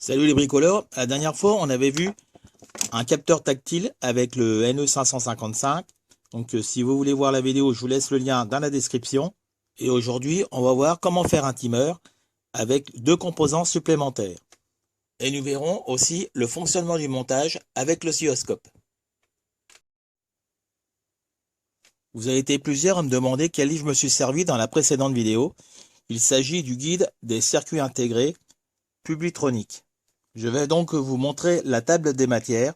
Salut les bricoleurs, la dernière fois on avait vu un capteur tactile avec le NE555. Donc si vous voulez voir la vidéo, je vous laisse le lien dans la description. Et aujourd'hui on va voir comment faire un timer avec deux composants supplémentaires. Et nous verrons aussi le fonctionnement du montage avec l'oscilloscope. Vous avez été plusieurs à me demander quel livre je me suis servi dans la précédente vidéo. Il s'agit du guide des circuits intégrés Publitronic. Je vais donc vous montrer la table des matières.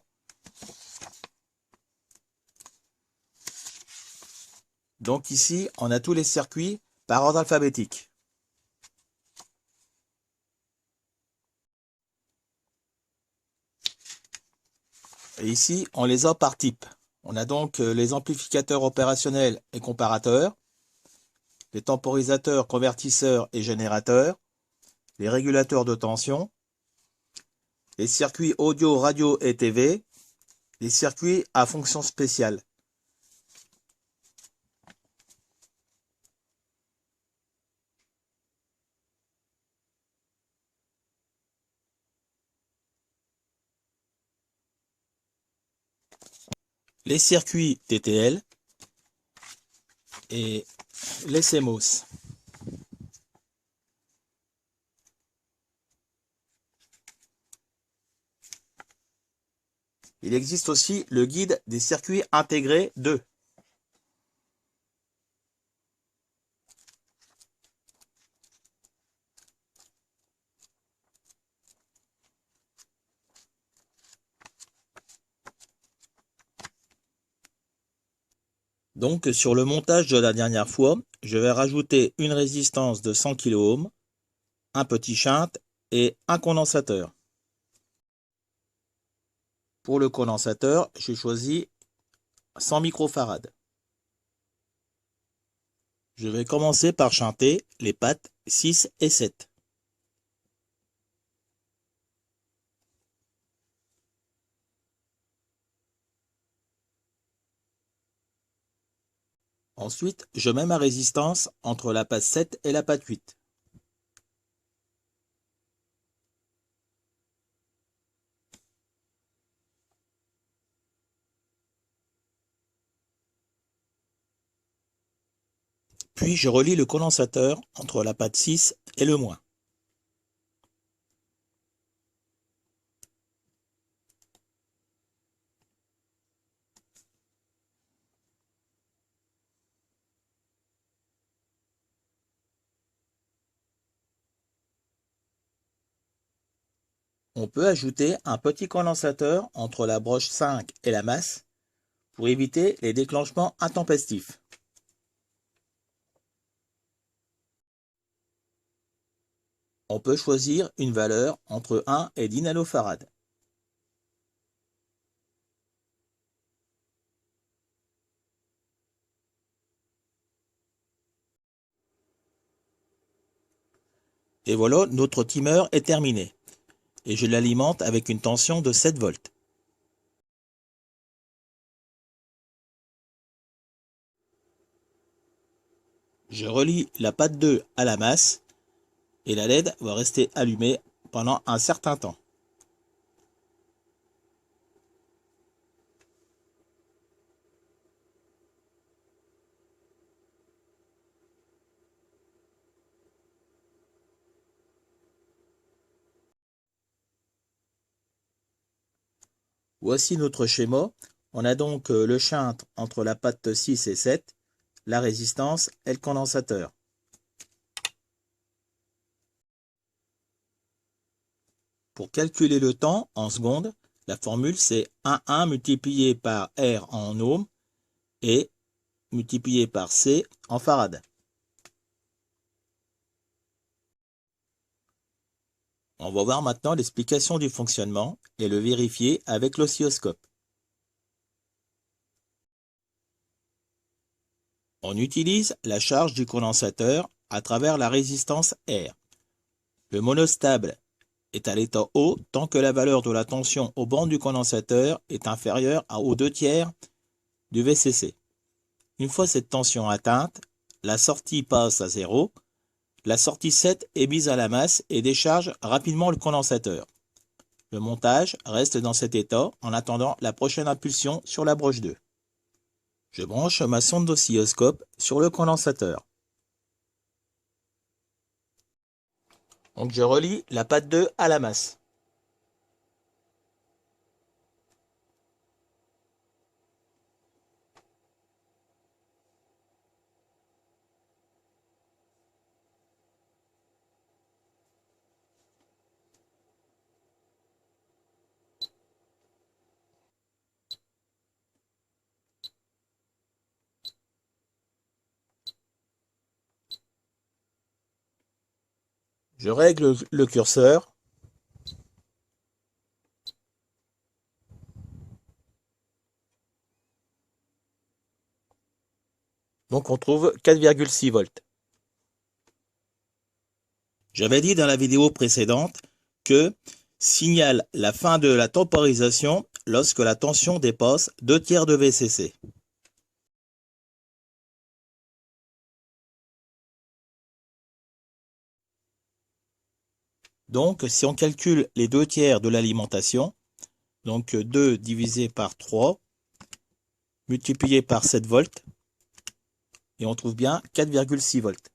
Donc ici, on a tous les circuits par ordre alphabétique. Et ici, on les a par type. On a donc les amplificateurs opérationnels et comparateurs, les temporisateurs, convertisseurs et générateurs, les régulateurs de tension, les circuits audio, radio et TV, les circuits à fonction spéciale. Les circuits TTL et les CMOS. Il existe aussi le guide des circuits intégrés 2. Donc sur le montage de la dernière fois, je vais rajouter une résistance de 100 kΩ, un petit shunt et un condensateur. Pour le condensateur, j'ai choisi 100 microfarads. Je vais commencer par shunter les pattes 6 et 7. Ensuite, je mets ma résistance entre la patte 7 et la patte 8. Puis je relie le condensateur entre la patte 6 et le moins. On peut ajouter un petit condensateur entre la broche 5 et la masse pour éviter les déclenchements intempestifs. On peut choisir une valeur entre 1 et 10 nanofarads. Et voilà, notre timer est terminé. Et je l'alimente avec une tension de 7 volts. Je relie la patte 2 à la masse et la LED va rester allumée pendant un certain temps. Voici notre schéma. On a donc le shunt entre la patte 6 et 7, la résistance et le condensateur. Pour calculer le temps en secondes, la formule c'est 1,1 multiplié par R en ohms et multiplié par C en farad. On va voir maintenant l'explication du fonctionnement et le vérifier avec l'oscilloscope. On utilise la charge du condensateur à travers la résistance R. Le monostable est à l'état haut tant que la valeur de la tension aux bandes du condensateur est inférieure aux 2/3 du VCC. Une fois cette tension atteinte, la sortie passe à 0. La sortie 7 est mise à la masse et décharge rapidement le condensateur. Le montage reste dans cet état en attendant la prochaine impulsion sur la broche 2. Je branche ma sonde d'oscilloscope sur le condensateur. Donc je relie la patte 2 à la masse. Je règle le curseur. Donc on trouve 4,6 volts. J'avais dit dans la vidéo précédente que signale la fin de la temporisation lorsque la tension dépasse 2/3 de VCC. Donc si on calcule les 2/3 de l'alimentation, donc 2 divisé par 3, multiplié par 7 volts, et on trouve bien 4,6 volts.